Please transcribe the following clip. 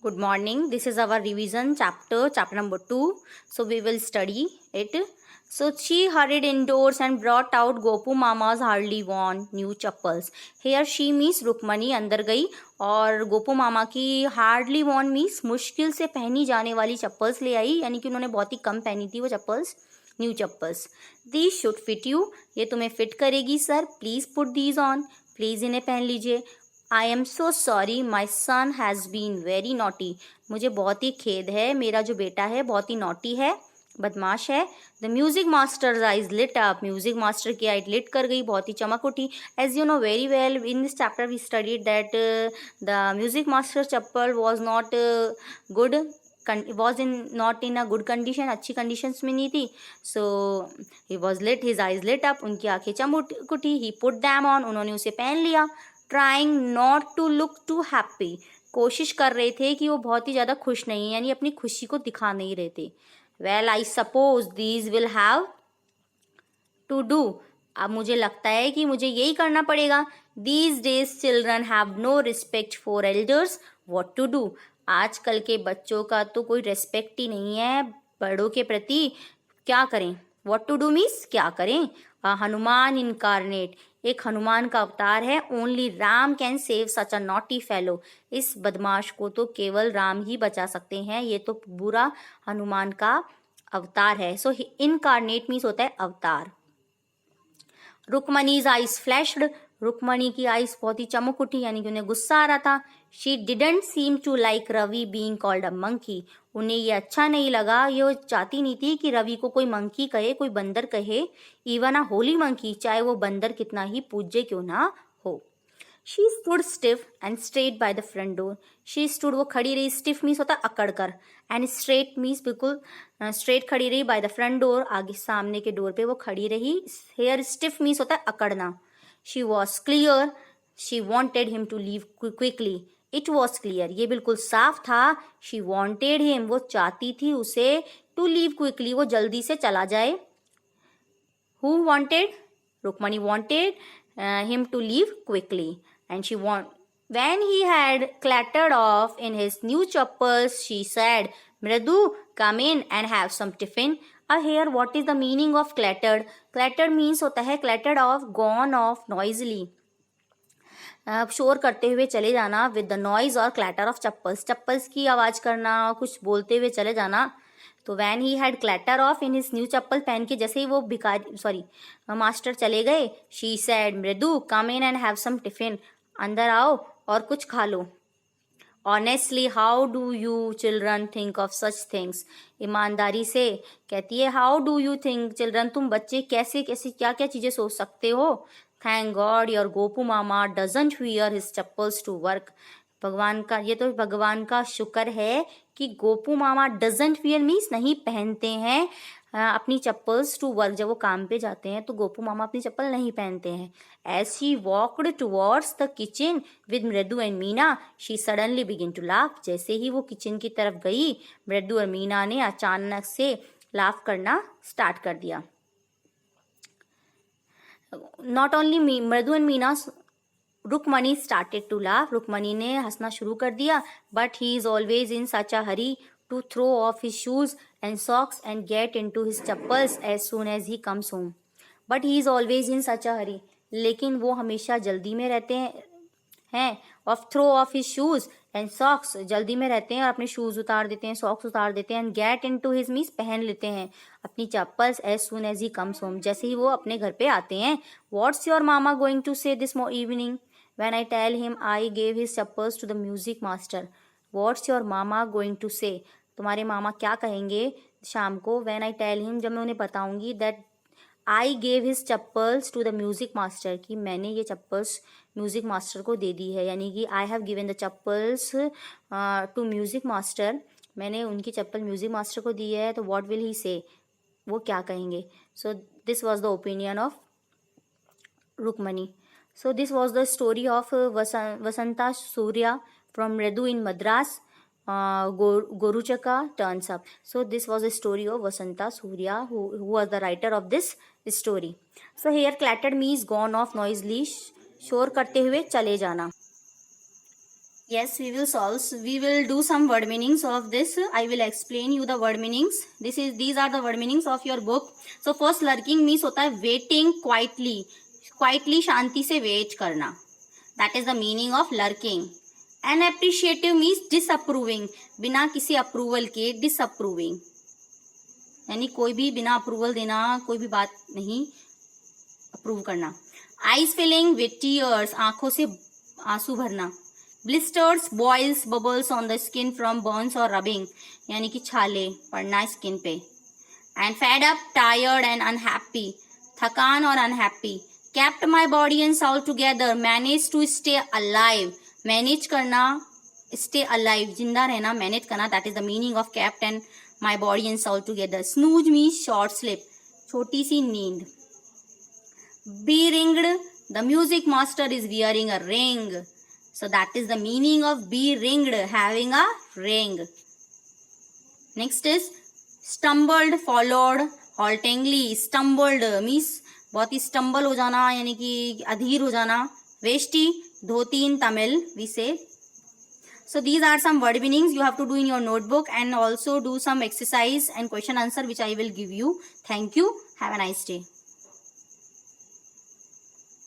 Good morning. This is our revision chapter number 2. So we will study it. So she hurried indoors and brought out Gopu Mama's hardly worn new chappals. Here she means Rukmini अंदर गई और गोपू मामा की hardly Warne means मुश्किल से पहनी जाने वाली चप्पल्स ले आई, यानी कि उन्होंने बहुत ही कम पहनी थी वो chappals, new chappals. These should fit you, ये तुम्हें फिट करेगी sir. Please put these on, please इन्हें पहन लीजिए. I am so sorry my son has been very naughty, मुझे बहुत ही खेद है, मेरा जो बेटा है बहुत ही नॉटी है, बदमाश है. The music master eyes lit up, music master की आइज लिट कर गई, बहुत ही चमक उठी. As you know very well in this chapter we studied that the music master chappal was not good, was not in a good condition, अच्छी conditions में नहीं थी. So he was lit, his eyes lit up, उनकी आंखें चमक उठी. ही put them on, उन्होंने उसे पहन लिया. Trying not to look too happy, कोशिश कर रहे थे कि वो बहुत ही ज़्यादा खुश नहीं, यानी अपनी खुशी को दिखा नहीं रहे थे. Well I suppose these will have to do, अब मुझे लगता है कि मुझे यही करना पड़ेगा. These days children have no respect for elders, what to do, आजकल के बच्चों का तो कोई रेस्पेक्ट ही नहीं है बड़ों के प्रति, क्या करें. व्हाट टू डू मीन्स क्या करें. हनुमान इनकारनेट, एक हनुमान का अवतार है. Only Ram can save such a naughty fellow, इस बदमाश को तो केवल राम ही बचा सकते हैं, ये तो बुरा हनुमान का अवतार है. सो इनकारनेट मीन्स होता है अवतार. रुक्मणीज आइज फ्लैश्ड, रुक्मणी की आइज बहुत ही चमक उठी, यानी कि उन्हें गुस्सा आ रहा था. She didn't seem to like Ravi being called a monkey, उन्हें ये अच्छा नहीं लगा, ये वो चाहती नहीं थी कि रवि को कोई मंकी कहे, कोई बंदर कहे. इवन अ होली मंकी, चाहे वो बंदर कितना ही पूज्य क्यों ना हो. She stood stiff and straight by the front door, she stood वो खड़ी रही, स्टिफ मीन्स होता है अकड़ कर, एंड स्ट्रेट मीन्स बिल्कुल स्ट्रेट खड़ी रही. बाय द फ्रंट डोर, आगे सामने के डोर पे वो खड़ी रही. हेयर स्टिफ मीन्स होता है अकड़ना. She was clear, she wanted him to leave quickly, it was clear, ये बिल्कुल साफ था. शी वॉन्टेड हिम, वो चाहती थी उसे, टू लीव क्विकली, वो जल्दी से चला जाए. Who wanted, Rukmini wanted him to leave quickly, and she when he had clattered off in his new chappals, she said, Mridu, come in and have some tiffin. Here what is the meaning of clattered? Clattered means होता है clattered off, gone off noisily, शोर करते हुए चले जाना. With the noise और clatter of chappals, chappals की आवाज़ करना, कुछ बोलते हुए चले जाना. तो when he had clatter of in his new chappal, पहन के जैसे ही वो मास्टर चले गए. She said, Mridu come in and have some tiffin, अंदर आओ और कुछ खा लो. Honestly how do you children think of such things, ईमानदारी से कहती है how do you think children, तुम बच्चे कैसे कैसे क्या क्या चीज़ें सोच सकते हो. Thank God your Gopu mama doesn't wear his chappals to work, भगवान का, ये तो भगवान का शुक्र है कि Gopu mama doesn't wear means नहीं पहनते हैं अपनी चप्पल्स टू वर्क, जब वो काम पे जाते हैं तो गोपू मामा अपनी चप्पल नहीं पहनते हैं. As she walked towards the kitchen with Mridu and Meena, she suddenly begin to laugh, जैसे ही वो किचन की तरफ गई, मृदु और मीना ने अचानक से लाफ करना स्टार्ट कर दिया. Not only Mridu and Meena, Rukmani started to laugh, Rukmani ने हंसना शुरू कर दिया. But he is always in such a hurry to throw off his shoes and socks and get into his chappals as soon as he comes home. But he is always in such a hurry, लेकिन वो हमेशा जल्दी में रहते हैं. Off throw off his shoes and socks, जल्दी में रहते हैं और अपने शूज उतार देते हैं, सॉक्स उतार देते हैं. And get into his means पहन लेते हैं अपनी chappals as soon as he comes home, जैसे ही वो अपने घर पे आते हैं. What's your mama going to say this evening when I tell him I gave his chappals to the music master? What's your mama going to say? तुम्हारे मामा क्या कहेंगे शाम को. when I tell him, जब मैं उन्हें बताऊंगी, that I gave his chappals to the music master, कि मैंने ये चप्पल्स म्यूजिक मास्टर को दे दी है, यानी कि I have given the chappals to music master, मैंने उनकी चप्पल म्यूजिक मास्टर को दी है. तो what will he say, वो क्या कहेंगे. So this was the opinion of Rukmini. So this was the story of Vasanta Surya from Mridu in Madras. Goruchaka turns up. So this was the story of Vasanta Surya, who was the writer of this story. So here clattered means gone off noisily, शोर करते हुए चले जाना. Yes, we will solve. We will do some word meanings of this. I will explain you the word meanings. These are the word meanings of your book. So first, lurking means होता है waiting quietly. Quietly शांति से wait करना. That is the meaning of lurking. Unappreciative means disapproving. बिना किसी approval के disapproving. यानी कोई भी बिना approval देना, कोई भी बात नहीं approve करना. Eyes filling with tears. आंखों से आंसू भरना. Blisters, boils, bubbles on the skin from burns और रबिंग, यानी कि छाले पड़ना स्किन पे. And fed up, tired and unhappy, थकान और unhappy. Kept my body and soul together, manage to stay alive. Manage करना, स्टे अलाइव, जिंदा रहना, मैनेज करना. That is the meaning of kept and my body and soul together. Snooze means short sleep, छोटी सी नींद. Be ringed, the music master is wearing a ring. So that is the meaning of be ringed, having a ring. Next is stumbled, followed, haltingly. Stumbled means बहुत ही stumble हो जाना, यानी कि अधीर हो जाना. वेष्टी, धोती in Tamil we say. So these are some word meanings you have to do in your notebook, and also do some exercise and question answer which I will give you. Thank you. Have a nice day.